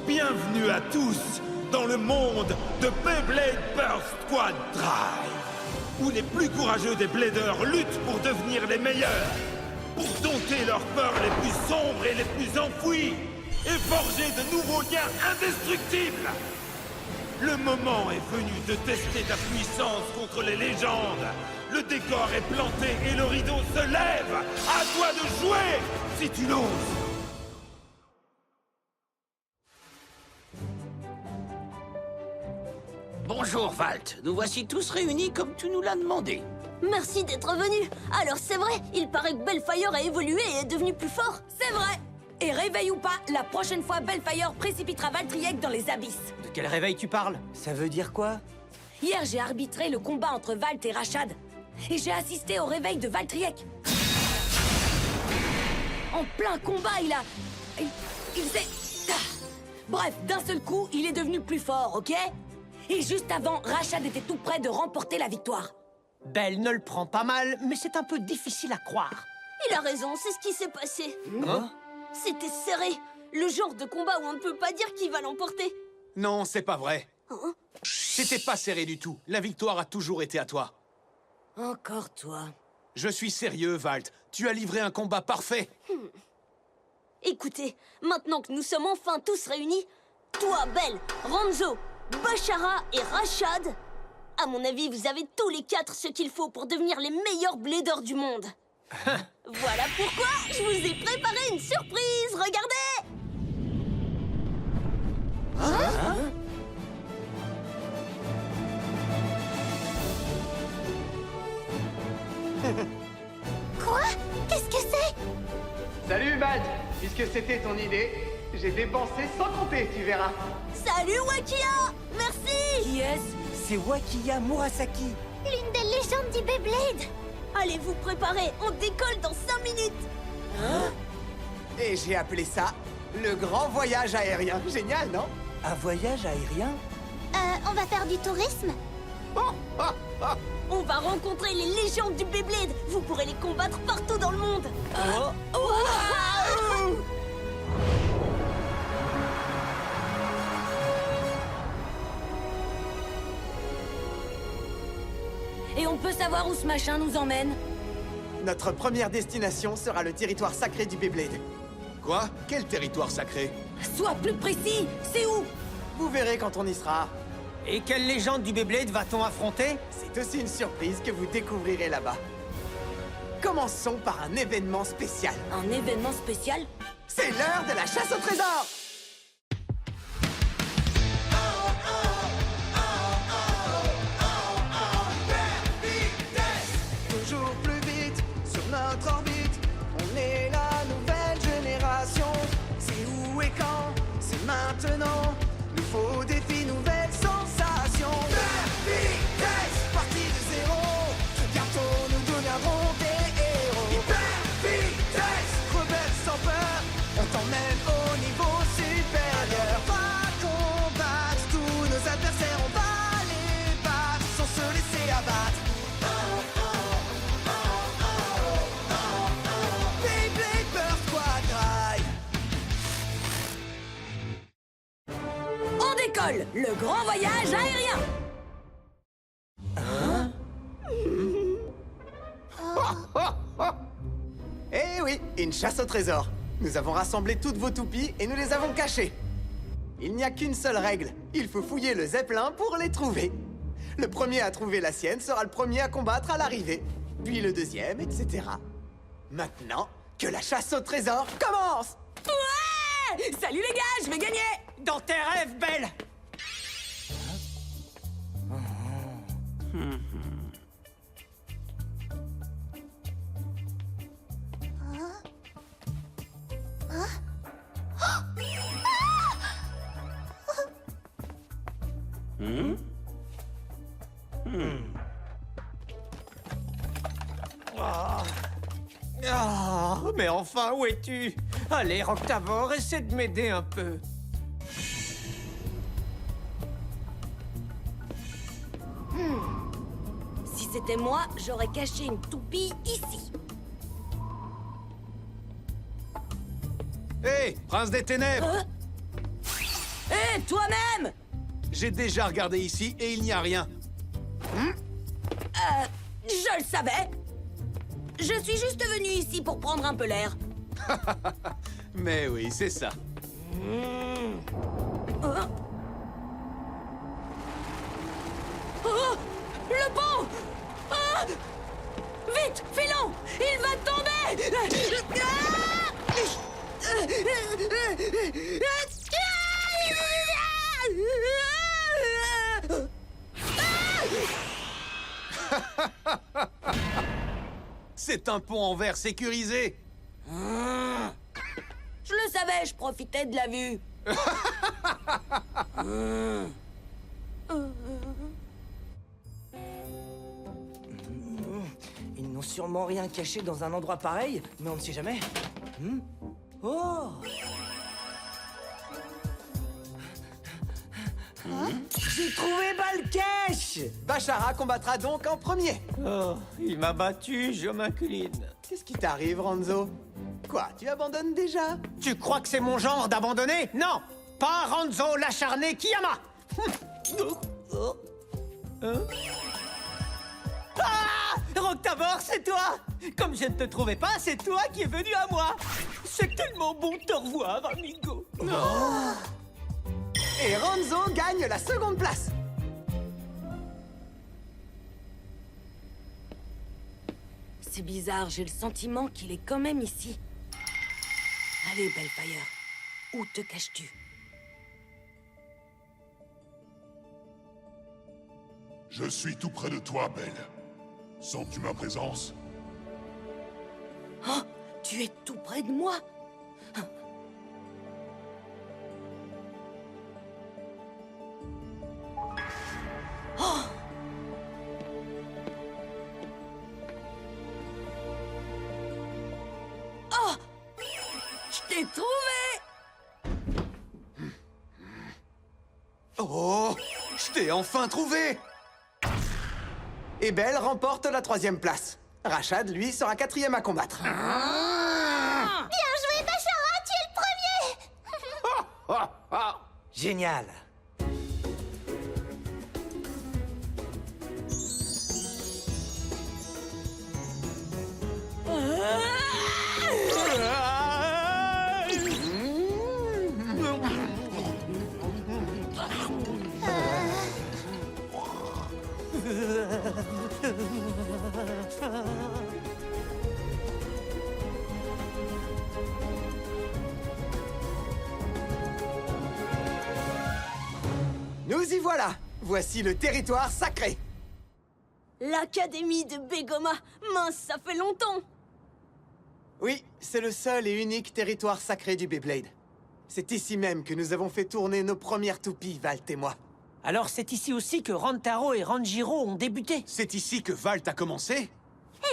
Bienvenue à tous dans le monde de Beyblade Burst Squad Drive, où les plus courageux des Bladers luttent pour devenir les meilleurs, pour dompter leurs peurs les plus sombres et les plus enfouies, et forger de nouveaux liens indestructibles. Le moment est venu de tester ta puissance contre les légendes. Le décor est planté et le rideau se lève. À toi de jouer, si tu l'oses. Bonjour, Valt. Nous voici tous réunis comme tu nous l'as demandé. Merci d'être venu. Alors c'est vrai, il paraît que Bellfire a évolué et est devenu plus fort. C'est vrai. Et réveil ou pas, la prochaine fois Bellfire précipitera Valtryek dans les abysses. De quel réveil tu parles? Ça veut dire quoi? Hier, j'ai arbitré le combat entre Valt et Rashad. Et j'ai assisté au réveil de Valtryek. En plein combat, il s'est... Bref, d'un seul coup, il est devenu plus fort, ok? Et juste avant, Rashad était tout près de remporter la victoire. Belle ne le prend pas mal, mais c'est un peu difficile à croire. Il a raison, c'est ce qui s'est passé. Hein? C'était serré. Le genre de combat où on ne peut pas dire qui va l'emporter. Non, c'est pas vrai. Hein? C'était pas serré du tout. La victoire a toujours été à toi. Encore toi. Je suis sérieux, Valt. Tu as livré un combat parfait. Écoutez, maintenant que nous sommes enfin tous réunis, toi, Belle, Ranzo, Bashara et Rashad, à mon avis, vous avez tous les quatre ce qu'il faut pour devenir les meilleurs bladers du monde. Voilà pourquoi je vous ai préparé une surprise, regardez! Quoi? Qu'est-ce que c'est? Salut Bad. Puisque c'était ton idée, j'ai dépensé sans compter, tu verras. Salut Wakia! Merci! Qui est-ce? C'est Wakiya Murasaki. L'une des légendes du Beyblade. Allez vous préparer, on décolle dans 5 minutes! Et j'ai appelé ça le grand voyage aérien. Génial, non? Un voyage aérien? On va faire du tourisme? On va rencontrer les légendes du Beyblade. Vous pourrez les combattre partout dans le monde. Et on peut savoir où ce machin nous emmène? Notre première destination sera le territoire sacré du Beyblade. Quoi? Quel territoire sacré? Sois plus précis. C'est où? Vous verrez quand on y sera. Et quelle légende du Beyblade va-t-on affronter? C'est aussi une surprise que vous découvrirez là-bas. Commençons par un événement spécial. Un événement spécial? C'est l'heure de la chasse au trésor! Toujours plus vite sur notre orbite, on est la nouvelle génération. C'est où et quand, c'est maintenant. Nouveaux défis, nouvelles sensations. Vitesse, partie de zéro. Très bientôt nous deviendrons des héros. Hyper vitesse, rebelle sans peur. On t'emmène au niveau supérieur. Va combattre tous nos adversaires, on va les battre sans se laisser abattre. Beyblade Burst Squad Drive. On décolle! Le grand voyage aérien! Eh oui, une chasse au trésor. Nous avons rassemblé toutes vos toupies et nous les avons cachées. Il n'y a qu'une seule règle. Il faut fouiller le zeppelin pour les trouver. Le premier à trouver la sienne sera le premier à combattre à l'arrivée. Puis le deuxième, etc. Maintenant, que la chasse au trésor commence! Ouais! Salut les gars, je vais gagner! Dans tes rêves, Belle! Ah, mais enfin, où es-tu? Allez, Roctavor, essaie de m'aider un peu. Si c'était moi, j'aurais caché une toupie ici. Hé, prince des ténèbres! Hé, toi-même! J'ai déjà regardé ici et il n'y a rien. Je le savais! Je suis juste venu ici pour prendre un peu l'air. Mais oui, c'est ça. Oh, le pont! Ah! Vite, filons! Il va tomber! C'est un pont en verre sécurisé. Je le savais, je profitais de la vue. Ils n'ont sûrement rien caché dans un endroit pareil, mais on ne sait jamais. Oh! J'ai trouvé Balkesh! Bashara combattra donc en premier. Oh, il m'a battu, je m'incline. Qu'est-ce qui t'arrive, Ranzo? Quoi, tu abandonnes déjà? Tu crois que c'est mon genre d'abandonner? Non! Pas Ranzo l'acharné Kiyama! Ah! Roctavor, c'est toi! Comme je ne te trouvais pas, c'est toi qui es venu à moi! C'est tellement bon de te revoir, amigo! Et Ranzo gagne la seconde place. C'est bizarre, j'ai le sentiment qu'il est quand même ici. Allez, Bellfire, où te caches-tu? Je suis tout près de toi, Belle. Sens-tu ma présence? Oh, tu es tout près de moi? Oh! Oh! Je t'ai trouvé! Oh, je t'ai enfin trouvé. Et Belle remporte la 3e place. Rashad, lui, sera 4e à combattre. Bien joué, Bashara, tu es le premier. Génial! Nous y voilà. Voici le territoire sacré. L'Académie de Begoma. Mince, ça fait longtemps. Oui, c'est le seul et unique territoire sacré du Beyblade. C'est ici même que nous avons fait tourner nos premières toupies, Valt et moi. Alors c'est ici aussi que Rantaro et Ranjiro ont débuté. C'est ici que Valt a commencé?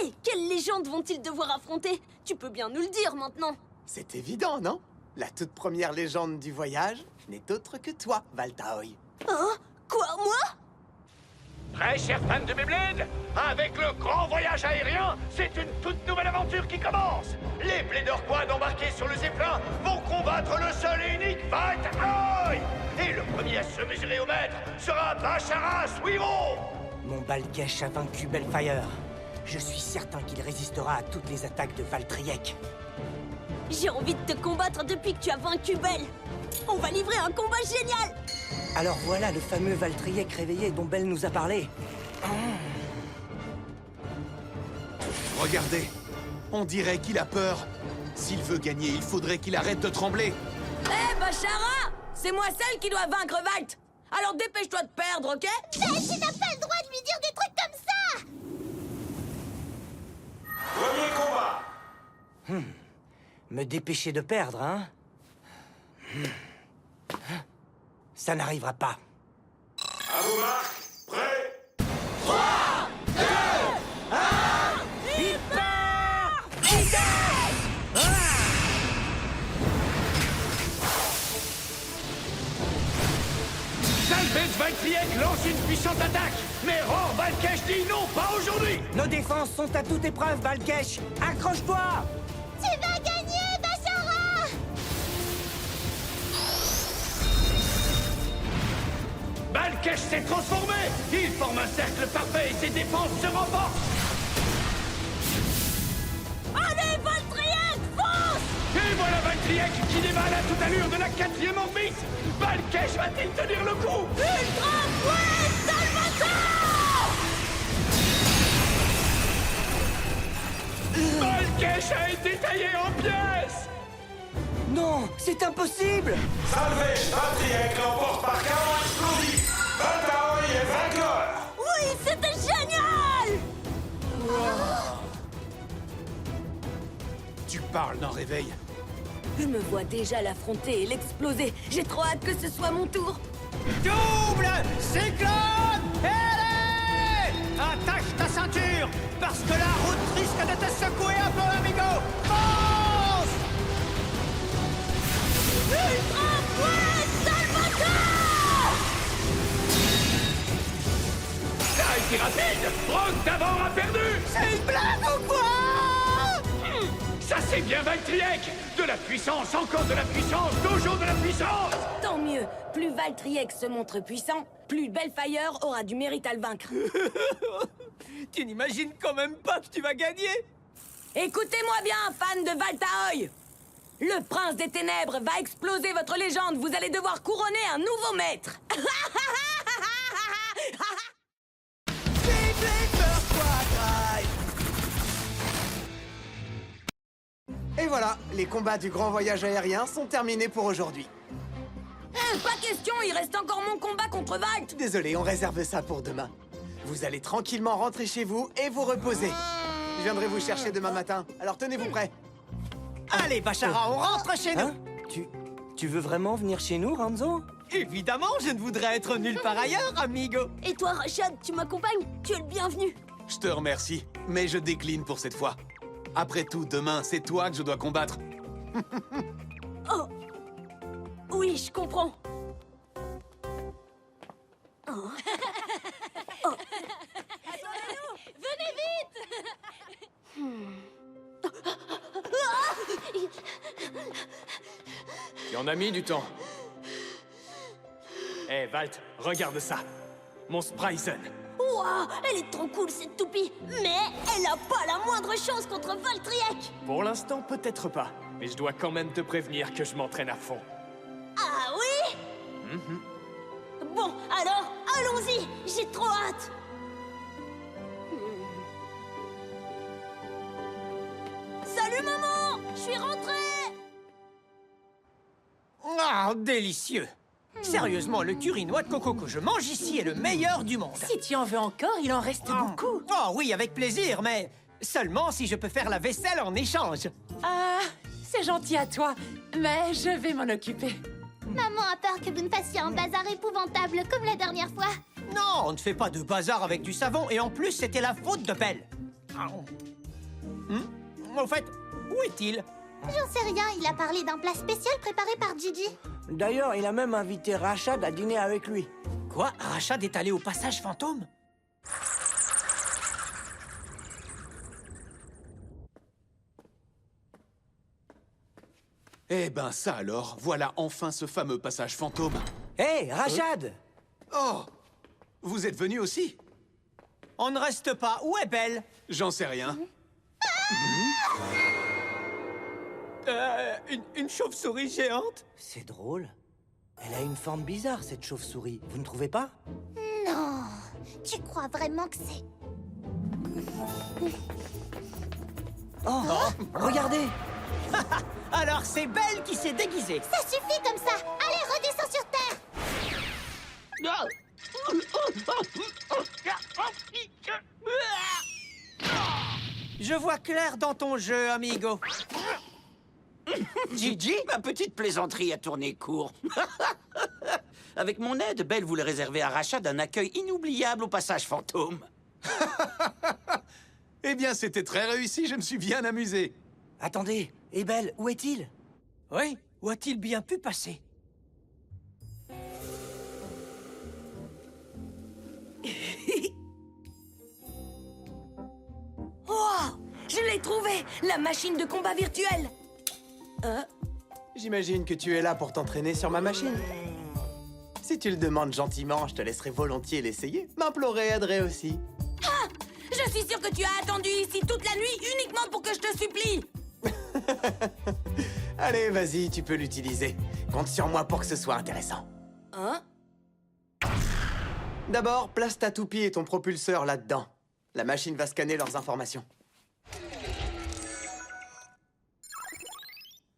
Hé, quelle légende vont-ils devoir affronter? Tu peux bien nous le dire maintenant. C'est évident, non? La toute première légende du voyage n'est autre que toi, Valtaoi. Hein? Quoi, moi? Très chers fans de Beyblade, avec le grand voyage aérien, c'est une toute nouvelle aventure qui commence. Les Blader Quad embarqués sur le Zeppelin vont combattre le seul et unique Valtaoi. Et le premier à se mesurer au maître sera Bashara Suiro. Mon Balkesh a vaincu Bellfire. Je suis certain qu'il résistera à toutes les attaques de Valtriek. J'ai envie de te combattre depuis que tu as vaincu Belle. On va livrer un combat génial. Alors voilà le fameux Valtriek réveillé dont Belle nous a parlé. Regardez, on dirait qu'il a peur. S'il veut gagner, il faudrait qu'il arrête de trembler. Hé, Bashara! C'est moi celle qui doit vaincre Valt! Alors dépêche-toi de perdre, ok? Tu n'as pas le droit de lui dire des trucs comme ça. Premier combat. Me dépêcher de perdre, hein? Ça n'arrivera pas. À vos marques, prêts? Salvez Valtriek lance une puissante attaque. Mais Roar Balkesh dit non, pas aujourd'hui. Nos défenses sont à toute épreuve, Balkesh! Accroche-toi! Tu vas gagner, Bashara. Balkesh s'est transformé! Il forme un cercle parfait et ses défenses se renforcent! Allez, Valtryek, fonce! Et voilà Valtryek qui dévale à toute allure de la 4e orbite! Balkesh va-t-il tenir le coup? Ultra fouet, Salvator! Balkesh a été taillé en pièces! Non, c'est impossible! Salvé, Valtryek l'emporte par chaos explosif! Valtaoi est vainqueur! Oui, c'était génial! Tu parles d'un réveil. Je me vois déjà l'affronter et l'exploser. J'ai trop hâte que ce soit mon tour. Double cyclone! Allez! Attache ta ceinture! Parce que la route risque de te secouer un peu, amigo! Fonce! Ultra fouet, Salvator! Ça a été rapide! Rogue d'abord a perdu! C'est une blague ou quoi? Ça c'est bien Valtryek! De la puissance, encore de la puissance, toujours de la puissance! Tant mieux. Plus Valtryek se montre puissant, plus Bellfire aura du mérite à le vaincre. Tu n'imagines quand même pas que tu vas gagner? Écoutez-moi bien, fans de Valtaoi. Le prince des ténèbres va exploser votre légende. Vous allez devoir couronner un nouveau maître. Et voilà, les combats du grand voyage aérien sont terminés pour aujourd'hui. Pas question, il reste encore mon combat contre Valt. Désolé, on réserve ça pour demain. Vous allez tranquillement rentrer chez vous et vous reposer. Je viendrai vous chercher demain matin, alors tenez-vous prêts. Allez, Bashara, on rentre chez nous! Hein? Tu veux vraiment venir chez nous, Ranzo? Évidemment, je ne voudrais être nulle part ailleurs, amigo! Et toi, Rashad, tu m'accompagnes? Tu es le bienvenu. Je te remercie, mais je décline pour cette fois. Après tout, demain, c'est toi que je dois combattre. Oh. Oui, je comprends. Oh. Oh. Venez vite! Tu en as mis du temps. Hé, Valt, regarde ça. Mon Spryzen. Waouh, elle est trop cool cette toupie. Mais elle a pas la moindre chance contre Valtryek. Pour l'instant, peut-être pas. Mais je dois quand même te prévenir que je m'entraîne à fond. Ah oui? Bon, alors, allons-y. J'ai trop hâte. Salut maman, je suis rentrée. Ah, délicieux! Sérieusement, le curry noix de coco que je mange ici est le meilleur du monde. Si tu en veux encore, il en reste beaucoup. Oh oui, avec plaisir, mais seulement si je peux faire la vaisselle en échange. Ah, c'est gentil à toi, mais je vais m'en occuper. Maman a peur que vous ne fassiez un bazar épouvantable comme la dernière fois. Non, on ne fait pas de bazar avec du savon, et en plus, c'était la faute de Belle. Au fait, où est-il? J'en sais rien, il a parlé d'un plat spécial préparé par Gigi. D'ailleurs, il a même invité Rashad à dîner avec lui. Quoi? Rashad est allé au passage fantôme? Eh ben ça alors, voilà enfin ce fameux passage fantôme. Hé, Rashad! Oh! Vous êtes venu aussi? On ne reste pas. Où est Belle? J'en sais rien. Une chauve-souris géante? C'est drôle. Elle a une forme bizarre, cette chauve-souris. Vous ne trouvez pas? Non, tu crois vraiment que c'est... Oh, regardez! Alors c'est Belle qui s'est déguisée. Ça suffit comme ça. Allez, redescends sur terre. Je vois clair dans ton jeu, amigo. Gigi, ma petite plaisanterie a tourné court. Avec mon aide, Belle voulait réserver à Rashad un accueil inoubliable au passage fantôme. Eh bien, c'était très réussi, je me suis bien amusé. Attendez, et Belle, où est-il? Oui, où a-t-il bien pu passer? Oh, je l'ai trouvé, la machine de combat virtuelle. J'imagine que tu es là pour t'entraîner sur ma machine. si tu le demandes gentiment, je te laisserai volontiers l'essayer. M'implorer aiderait aussi. Ah! Je suis sûre que tu as attendu ici toute la nuit uniquement pour que je te supplie. Allez, vas-y, tu peux l'utiliser. Compte sur moi pour que ce soit intéressant. Hein? D'abord, place ta toupie et ton propulseur là-dedans. La machine va scanner leurs informations.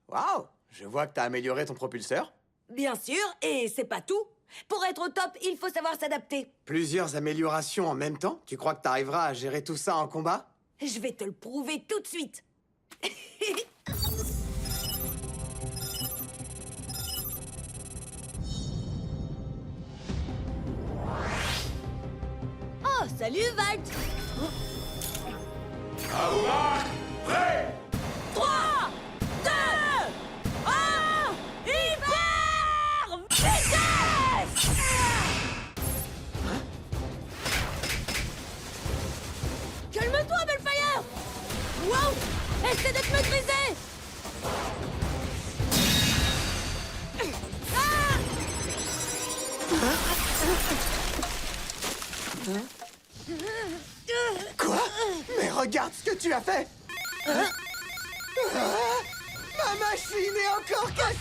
Waouh! Je vois que t'as amélioré ton propulseur. Bien sûr, et c'est pas tout. Pour être au top, il faut savoir s'adapter. Plusieurs améliorations en même temps? Tu crois que t'arriveras à gérer tout ça en combat? Je vais te le prouver tout de suite. Oh, salut, Valt! À vos marques, prêts! 3, 2, 1, hyper vitesse! Calme-toi, Bellfire! Wow! Essaie d'être maîtrisé! Quoi? Mais regarde ce que tu as fait! Ma machine est encore cassée!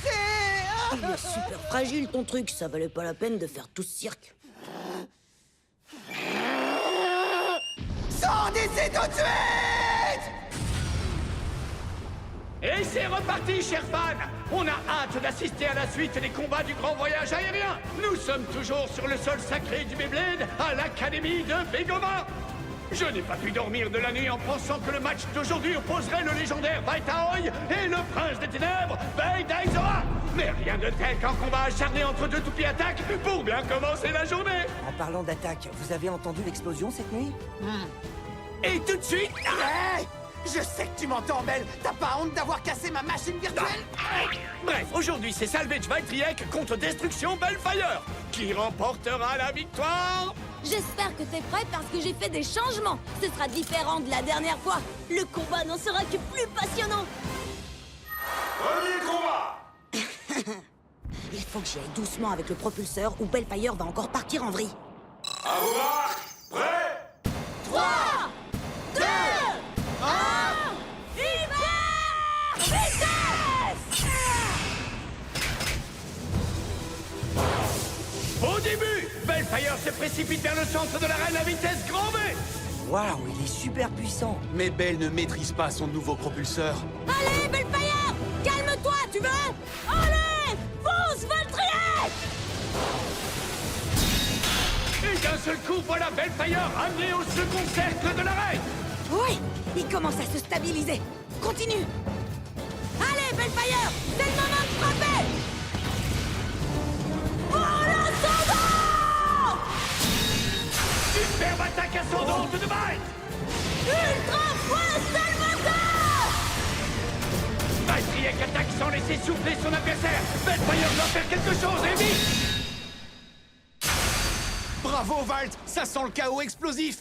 Il est super fragile ton truc, ça valait pas la peine de faire tout ce cirque. Sors d'ici tout de suite! Et c'est reparti, chers fans! On a hâte d'assister à la suite des combats du grand voyage aérien! Nous sommes toujours sur le sol sacré du Beyblade, à l'Académie de Begoma! Je n'ai pas pu dormir de la nuit en pensant que le match d'aujourd'hui opposerait le légendaire Baitaoi et le prince des ténèbres, Beidaizoa! Mais rien de tel qu'un combat acharné entre deux toupies attaques pour bien commencer la journée! En parlant d'attaque, vous avez entendu l'explosion cette nuit? Et tout de suite... Hey! Je sais que tu m'entends, Belle! T'as pas honte d'avoir cassé ma machine virtuelle? Bref, aujourd'hui c'est Salvage Valtryek contre Destruction Bellfire. Qui remportera la victoire? J'espère que t'es prêt parce que j'ai fait des changements. Ce sera différent de la dernière fois. Le combat n'en sera que plus passionnant. Premier combat! Il faut que j'y aille doucement avec le propulseur ou Bellfire va encore partir en vrille. À vos marques, prêts! 3, 2, 1, hyper vitesse! Au début, Bellfire se précipite vers le centre de l'arène à vitesse grand V. Waouh, il est super puissant! Mais Belle ne maîtrise pas son nouveau propulseur. Allez, Bellfire! Calme-toi, tu veux? Allez, fonce, Valtryek! Et d'un seul coup, voilà Bellfire amené au second cercle de l'arène. Oui, il commence à se stabiliser. Continue. Allez, Bellfire, c'est le moment de frapper! Oh, l'ascendant! Superbe attaque ascendante de Byte. Ultra poids salvateur! Valtryek attaque sans laisser souffler son adversaire. Bellfire doit faire quelque chose, et vite. Bravo, Valt! Ça sent le chaos explosif!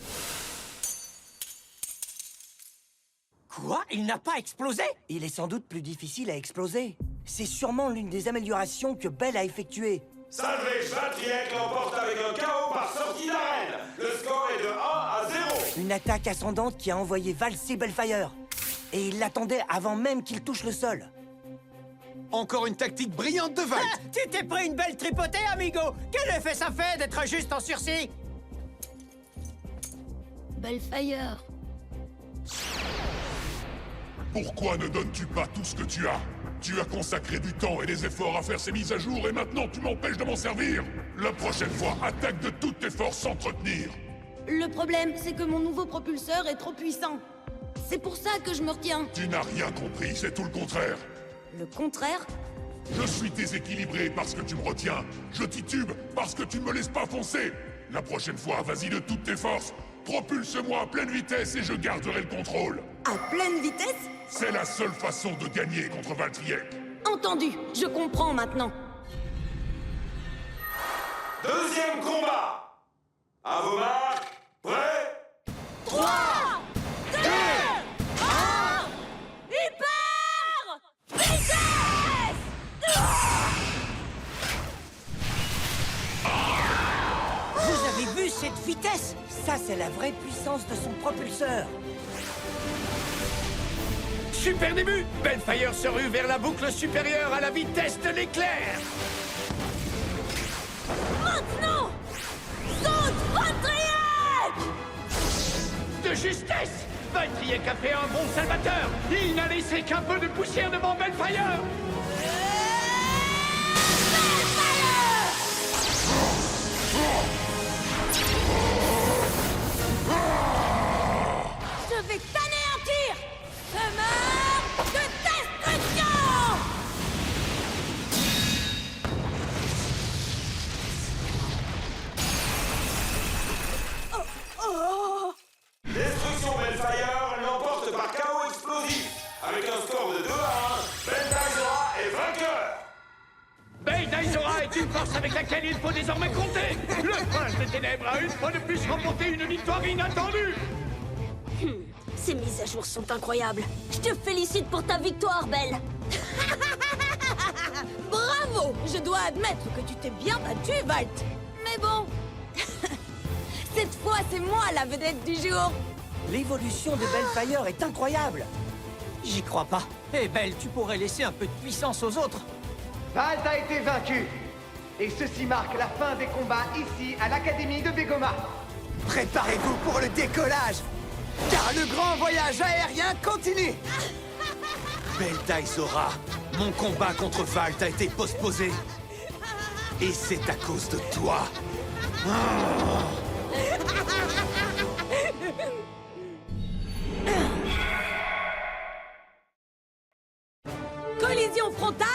Quoi? Il n'a pas explosé? Il est sans doute plus difficile à exploser. C'est sûrement l'une des améliorations que Belle a effectuées. Salvage Valtryek l'emporte avec un KO par sortie d'arène. Le score est de 1 à 0. Une attaque ascendante qui a envoyé valser Bellfire. Et il l'attendait avant même qu'il touche le sol. Encore une tactique brillante de Valt! Tu t'es pris une belle tripotée, amigo. Quel effet ça fait d'être juste en sursis? Bellfire. Pourquoi ne donnes-tu pas tout ce que tu as? Tu as consacré du temps et des efforts à faire ces mises à jour et maintenant tu m'empêches de m'en servir. La prochaine fois, attaque de toutes tes forces sans te retenir. Le problème, c'est que mon nouveau propulseur est trop puissant. C'est pour ça que je me retiens. Tu n'as rien compris, c'est tout le contraire. Le contraire? Je suis déséquilibré parce que tu me retiens. Je titube parce que tu ne me laisses pas foncer. La prochaine fois, vas-y de toutes tes forces. Propulse-moi à pleine vitesse et je garderai le contrôle. À pleine vitesse? C'est la seule façon de gagner contre Valtryek. Entendu, je comprends maintenant. Deuxième combat! À vos marques, prêts? 3, 2, 1, hyper vitesse! cette vitesse! Ça, c'est la vraie puissance de son propulseur. Super début! Bellfire se rue vers la boucle supérieure à la vitesse de l'éclair! Maintenant! Saute, Valtryek! De justesse! Valtryek a fait un bond salvateur! Il n'a laissé qu'un peu de poussière devant Bellfire! Je vais t'anéantir! Semeur de destruction! Destruction Bellfire l'emporte par chaos explosif. Avec un score de 2-1, Ben Daizora est vainqueur. Ben Daizora est une force avec laquelle il faut désormais compter! Le prince des ténèbres a une fois de plus remporté une victoire inattendue! Ces mises à jour sont incroyables. Je te félicite pour ta victoire, Belle. Bravo! Je dois admettre que tu t'es bien battu, Valt. Mais bon... Cette fois, c'est moi la vedette du jour. L'évolution de Bellfire est incroyable. J'y crois pas. Eh Belle, tu pourrais laisser un peu de puissance aux autres. Valt a été vaincu. Et ceci marque la fin des combats ici, à l'Académie de Begoma. Préparez-vous pour le décollage, car le grand voyage aérien continue. Belle Daizora, mon combat contre Valt a été postposé. Et c'est à cause de toi. Collision frontale,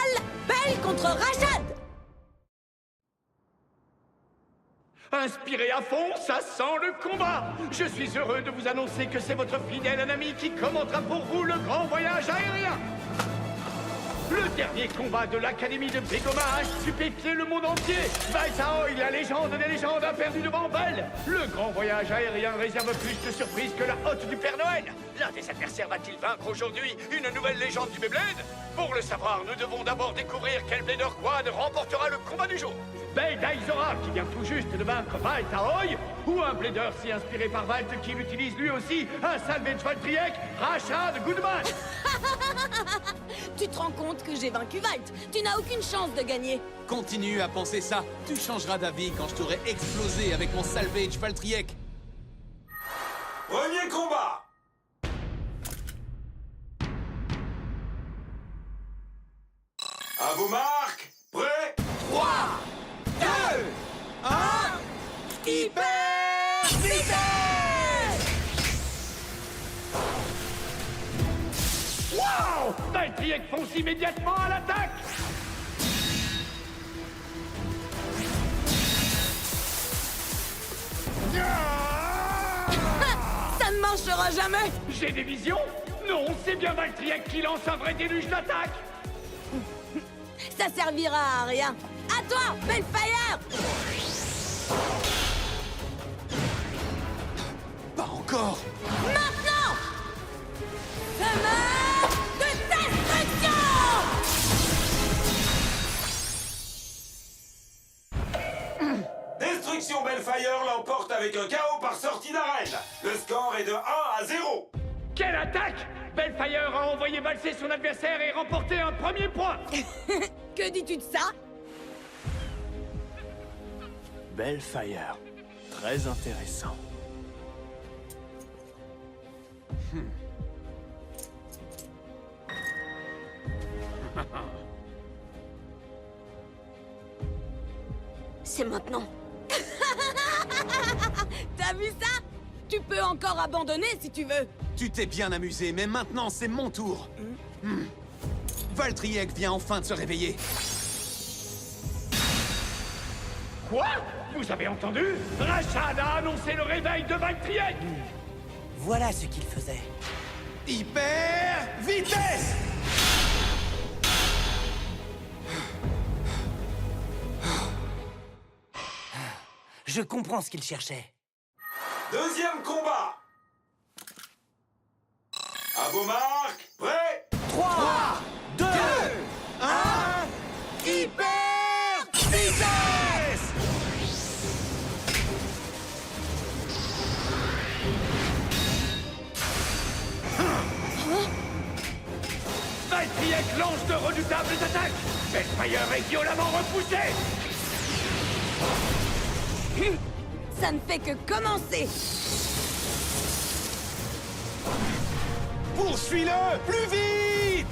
Belle contre Rashad. Inspiré à fond, ça sent le combat! Je suis heureux de vous annoncer que c'est votre fidèle ami qui commentera pour vous le grand voyage aérien! Le dernier combat de l'Académie de Begoma a stupéfié le monde entier! Valtaoi, la légende des légendes, a perdu devant Belle! Le grand voyage aérien réserve plus de surprises que la hotte du Père Noël! L'un des adversaires va-t-il vaincre aujourd'hui une nouvelle légende du Beyblade? Pour le savoir, nous devons d'abord découvrir quel Blader Quad remportera le combat du jour! Ben Daizora, qui vient tout juste de vaincre Valtaoi, ou un Blader si inspiré par Valt qu'il utilise lui aussi un Salvage Valtryek, Rashad Goodman! Tu te rends compte que j'ai vaincu Valt? Tu n'as aucune chance de gagner. Continue à penser ça. Tu changeras d'avis quand je t'aurai explosé avec mon Salvage Valtryek. Premier combat. À vos marques, prêts? 3, 2, 1, hyper vitesse! Wow! Valtryek fonce immédiatement à l'attaque! Ça ne marchera jamais. J'ai des visions? Non, c'est bien Valtryek qui lance un vrai déluge d'attaque! Ça servira à rien. À toi, Bellfire! Pas encore. Maintenant! Semeur de destruction! Destruction Bellfire l'emporte avec un KO par sortie d'arène. Le score est de 1-0. Quelle attaque! Bellfire a envoyé valser son adversaire et remporté un premier point! Que dis-tu de ça? Bellfire. Très intéressant. C'est maintenant. T'as vu ça? Tu peux encore abandonner si tu veux. Tu t'es bien amusé, mais maintenant c'est mon tour. Valtryek vient enfin de se réveiller. Quoi? Vous avez entendu? Rashad a annoncé le réveil de Valtryek! Voilà ce qu'il faisait. Hyper vitesse! Je comprends ce qu'il cherchait. Deuxième combat. À vos marques, prêts? 3, 2, 1, hyper vitesse! redoutables attaques! Bellfire est violemment repoussé! Ça ne fait que commencer. Poursuis-le! Plus vite!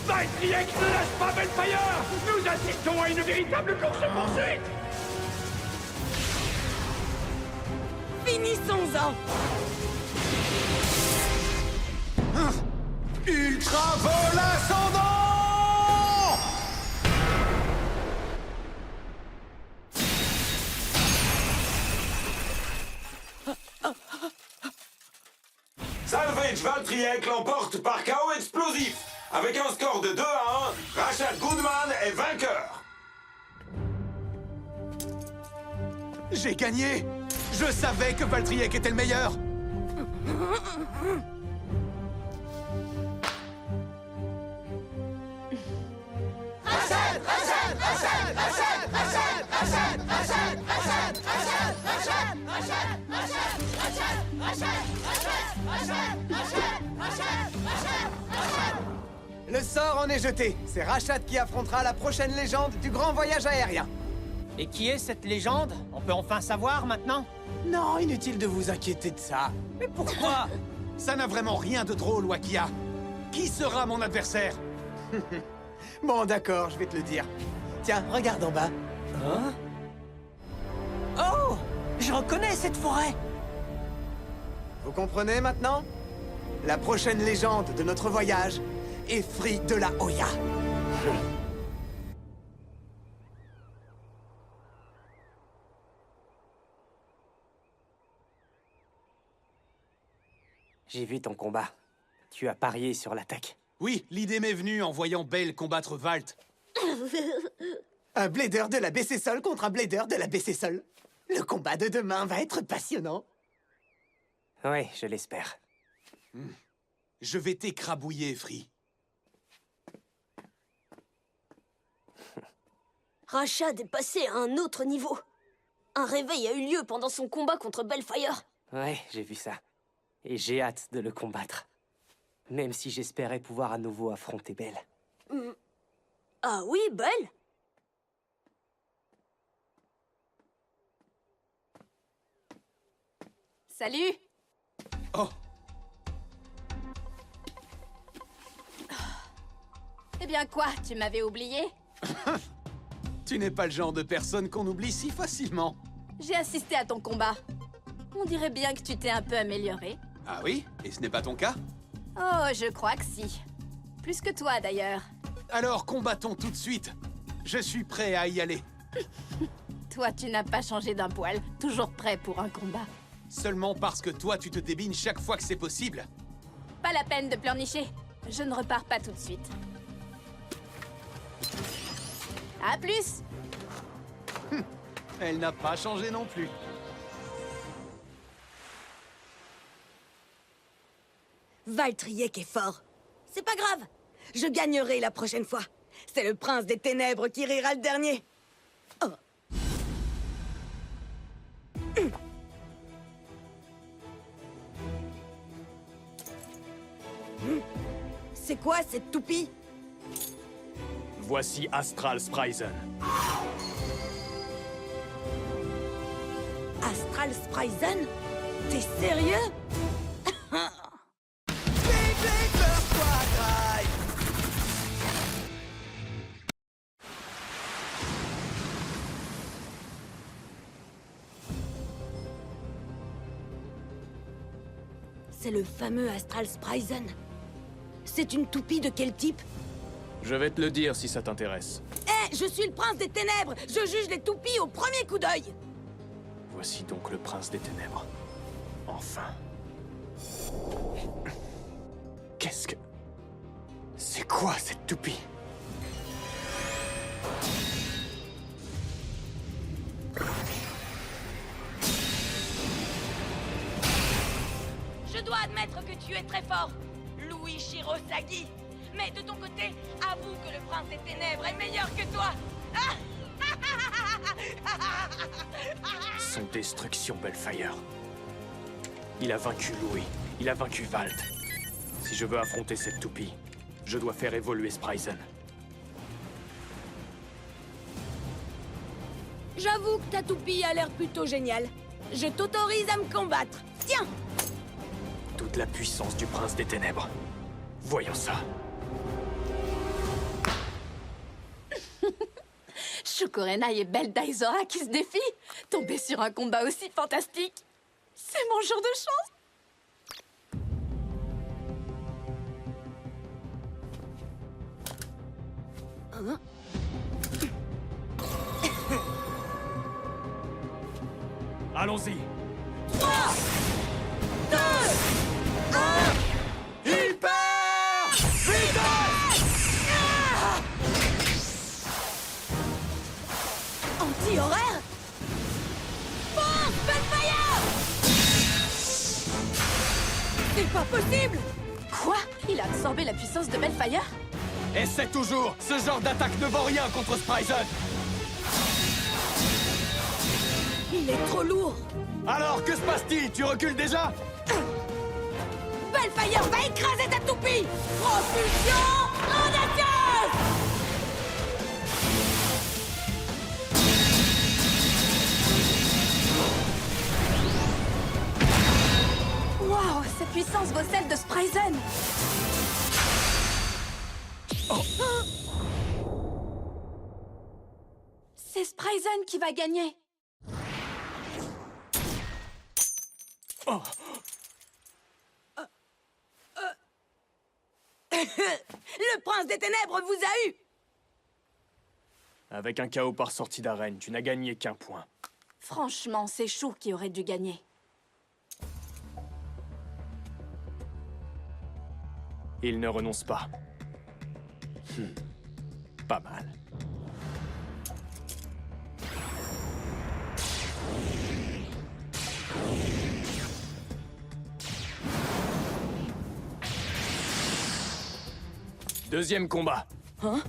Valkyrie ne lâche pas Bellfire! Nous assistons à une véritable course-poursuite! Finissons-en. Ultra vol ascendant! Salvage Valtriek l'emporte par chaos explosif. Avec un score de 2-1, Rashad Goodman est vainqueur. J'ai gagné! Je savais que Valtriek était le meilleur! Le sort en est jeté. C'est Rashad qui affrontera la prochaine légende du grand voyage aérien. Et qui est cette légende? On peut enfin savoir maintenant? Non, inutile de vous inquiéter de ça. Mais pourquoi? Ça n'a vraiment rien de drôle, Wakia. Qui sera mon adversaire? Bon, d'accord, je vais te le dire. Tiens, regarde en bas. Hein? Oh! Je reconnais cette forêt! Vous comprenez maintenant? La prochaine légende de notre voyage est Free de la Hoya. J'ai vu ton combat. Tu as parié sur l'attaque. Oui, l'idée m'est venue en voyant Belle combattre Valt. Un blader de la BC Sol contre un blader de la BC Sol. Le combat de demain va être passionnant. Oui, je l'espère. Je vais t'écrabouiller, Free. Rashad est passé à un autre niveau. Un réveil a eu lieu pendant son combat contre Bellfire. Ouais, j'ai vu ça. Et j'ai hâte de le combattre. Même si j'espérais pouvoir à nouveau affronter Belle. Ah oui, Belle? Salut! Oh! Eh bien quoi, tu m'avais oublié? Tu n'es pas le genre de personne qu'on oublie si facilement. J'ai assisté à ton combat. On dirait bien que tu t'es un peu amélioré. Ah oui? Et ce n'est pas ton cas? Oh, je crois que si. Plus que toi, d'ailleurs. Alors combattons tout de suite. Je suis prêt à y aller. Toi, tu n'as pas changé d'un poil. Toujours prêt pour un combat. Seulement parce que toi, tu te débines chaque fois que c'est possible. Pas la peine de pleurnicher. Je ne repars pas tout de suite. À plus! Elle n'a pas changé non plus. Valtriek est fort. C'est pas grave. Je gagnerai la prochaine fois. C'est le prince des ténèbres qui rira le dernier. Oh. C'est quoi cette toupie? Voici Astral Spryzen. Astral Spryzen? T'es sérieux? C'est le fameux Astral Spryzen. C'est une toupie de quel type? Je vais te le dire si ça t'intéresse. Eh, je suis le prince des ténèbres! Je juge les toupies au premier coup d'œil! Voici donc le prince des ténèbres. Enfin. Qu'est-ce que... C'est quoi cette toupie? Je dois admettre que tu es très fort, Louis Shirosagi. Mais de ton côté, avoue que le prince des ténèbres est meilleur que toi. Son destruction, Bellfire. Il a vaincu Louis. Il a vaincu Valt. Si je veux affronter cette toupie, je dois faire évoluer Spryzen. J'avoue que ta toupie a l'air plutôt géniale. Je t'autorise à me combattre. Tiens! Toute la puissance du prince des ténèbres. Voyons ça. Shukurenai et Belle Daizora qui se défient. Tomber sur un combat aussi fantastique. C'est mon jour de chance. Allons-y. 3, 2, 1... Hyper Anti-horaire? Force, Bellfire! C'est pas possible! Quoi? Il a absorbé la puissance de Bellfire? Essaie toujours. Ce genre d'attaque ne vaut rien contre Spryzen. Il est trop lourd! Alors, que se passe-t-il? Tu recules déjà? Bellfire va écraser ta toupie! Propulsion audacieuse! Waouh, sa puissance vaut celle de Spryzen. C'est Spryzen qui va gagner. Le prince des ténèbres vous a eu! Avec un chaos par sortie d'arène, tu n'as gagné qu'un point. Franchement, c'est Chou qui aurait dû gagner. Il ne renonce pas. Pas mal. Deuxième combat. Hein?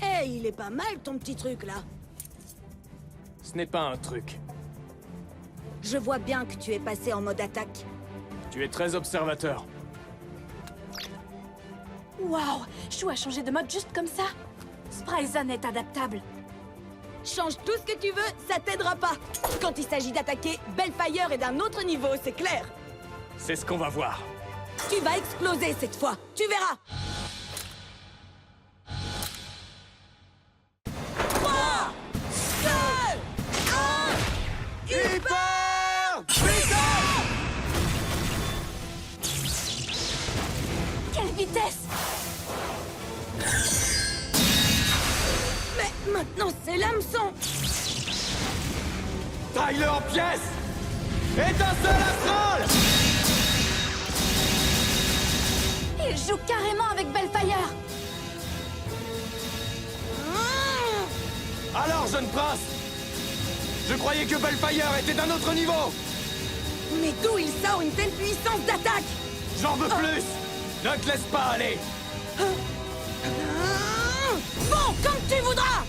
Hey, il est pas mal ton petit truc là. Ce n'est pas un truc. Je vois bien que tu es passé en mode attaque. Tu es très observateur. Waouh, Chou a changé de mode juste comme ça. Spryzen est adaptable. Change tout ce que tu veux, ça t'aidera pas. Quand il s'agit d'attaquer, Bellfire est d'un autre niveau, c'est clair. C'est ce qu'on va voir. Tu vas exploser cette fois, tu verras. 3, 2, 1, Hyper Quelle vitesse! Mais maintenant c'est l'hameçon. Taille-le en pièces! Étincelle astrale! Il joue carrément avec Bellfire. Alors, jeune prince! Je croyais que Bellfire était d'un autre niveau! Mais d'où il sort une telle puissance d'attaque? J'en veux plus! Ne te laisse pas aller! Bon, comme tu voudras.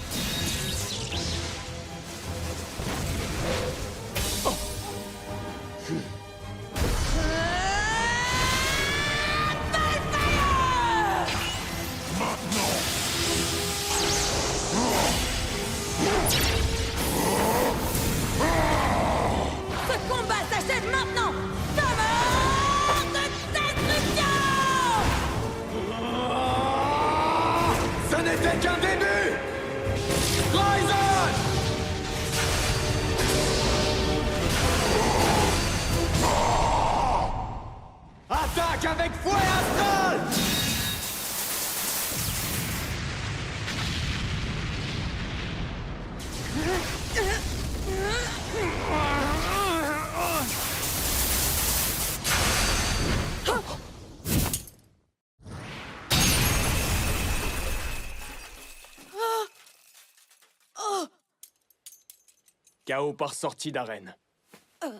Ce combat s'achève maintenant. Saveur de destruction. Ce n'était qu'un début! Ryzen! Attaque avec fouet astral! Chaos par sortie d'arène. T'as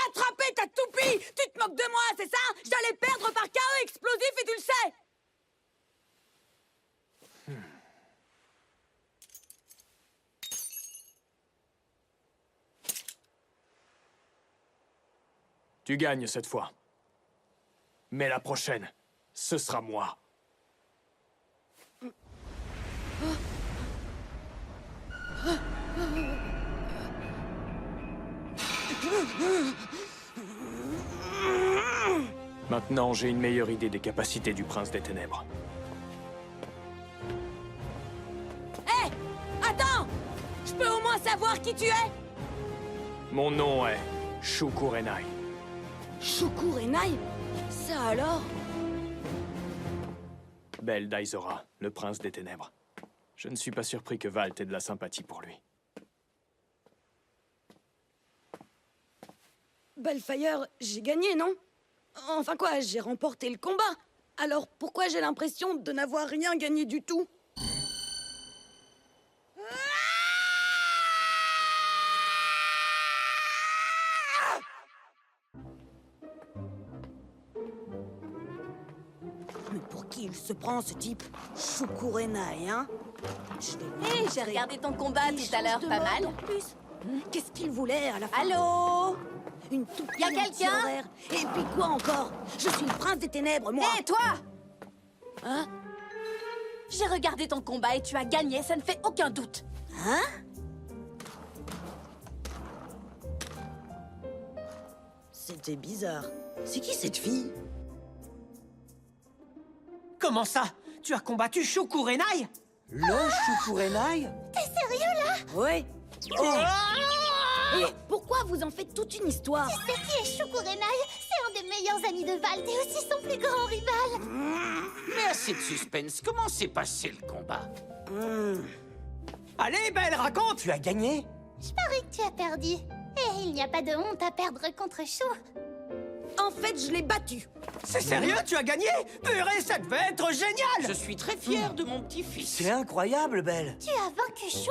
attrapé ta toupie. Tu te moques de moi, c'est ça? J'allais perdre par chaos explosif et tu le sais. Tu gagnes cette fois. Mais la prochaine, ce sera moi. Maintenant, j'ai une meilleure idée des capacités du Prince des Ténèbres. Hé! Attends! Je peux au moins savoir qui tu es? Mon nom est Shu Kurenai. Shukurenai? Ça alors? Belle d'Aizora, le Prince des Ténèbres. Je ne suis pas surpris que Valt ait de la sympathie pour lui. Bellfire, j'ai gagné, non? Enfin quoi, j'ai remporté le combat. Alors pourquoi j'ai l'impression de n'avoir rien gagné du tout? Mais pour qui il se prend, ce type? Shukurenai, hein? Hé, j'ai regardé ton combat tout à l'heure, pas mal. En plus. Qu'est-ce qu'il voulait à la fin? Allô? Une toute Y a quelqu'un? Et puis quoi encore? Je suis le prince des ténèbres, moi. Hé, toi! Hein? J'ai regardé ton combat et tu as gagné, ça ne fait aucun doute. Hein? C'était bizarre. C'est qui cette fille? Comment ça? Tu as combattu Shukurenai? Le Shukurenai? T'es sérieux là? Oui. Et pourquoi vous en faites toute une histoire? Tu sais qui est Shukurenai? C'est un des meilleurs amis de Valt et aussi son plus grand rival. Mais assez de suspense, comment s'est passé le combat? Allez, Belle, raconte! Tu as gagné? Je parie que tu as perdu. Et il n'y a pas de honte à perdre contre Shu. En fait, je l'ai battu. C'est sérieux, tu as gagné? Purée, ça devait être génial! Je suis très fier de mon petit-fils. C'est incroyable, Belle. Tu as vaincu Shu?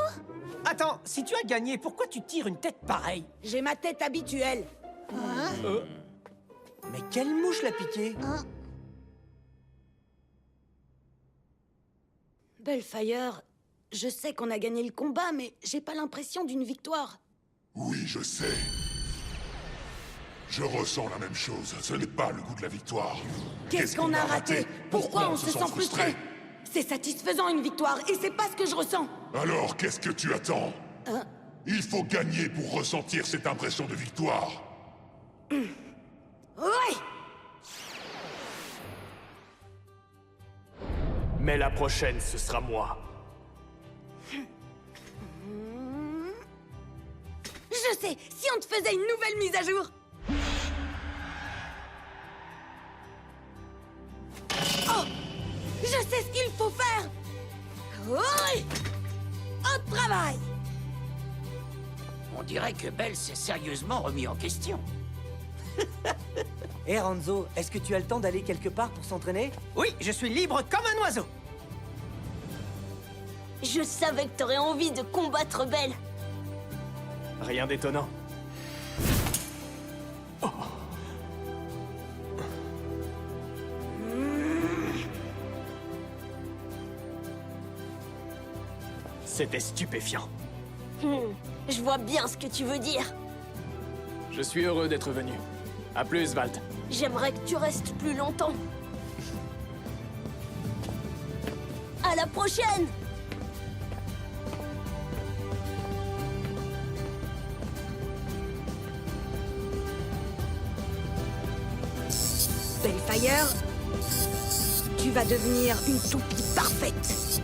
Attends, si tu as gagné, pourquoi tu tires une tête pareille? J'ai ma tête habituelle. Mais quelle mouche l'a piqué? Bellfire, je sais qu'on a gagné le combat, mais j'ai pas l'impression d'une victoire. Oui, je sais. Je ressens la même chose. Ce n'est pas le goût de la victoire. Qu'est-ce qu'on a raté? Pourquoi on se sent frustré? C'est satisfaisant une victoire, et c'est pas ce que je ressens. Alors, qu'est-ce que tu attends? Il faut gagner pour ressentir cette impression de victoire. Ouais! Mais la prochaine, ce sera moi. Je sais, si on te faisait une nouvelle mise à jour. Oh! Je sais ce qu'il faut faire. Oui! Au travail! On dirait que Belle s'est sérieusement remis en question. Hé Ranzo, est-ce que tu as le temps d'aller quelque part pour s'entraîner? Oui, je suis libre comme un oiseau. Je savais que t'aurais envie de combattre Belle. Rien d'étonnant. C'était stupéfiant. Je vois bien ce que tu veux dire. Je suis heureux d'être venu. À plus, Valt. J'aimerais que tu restes plus longtemps. À la prochaine! Bellfire, tu vas devenir une toupie parfaite.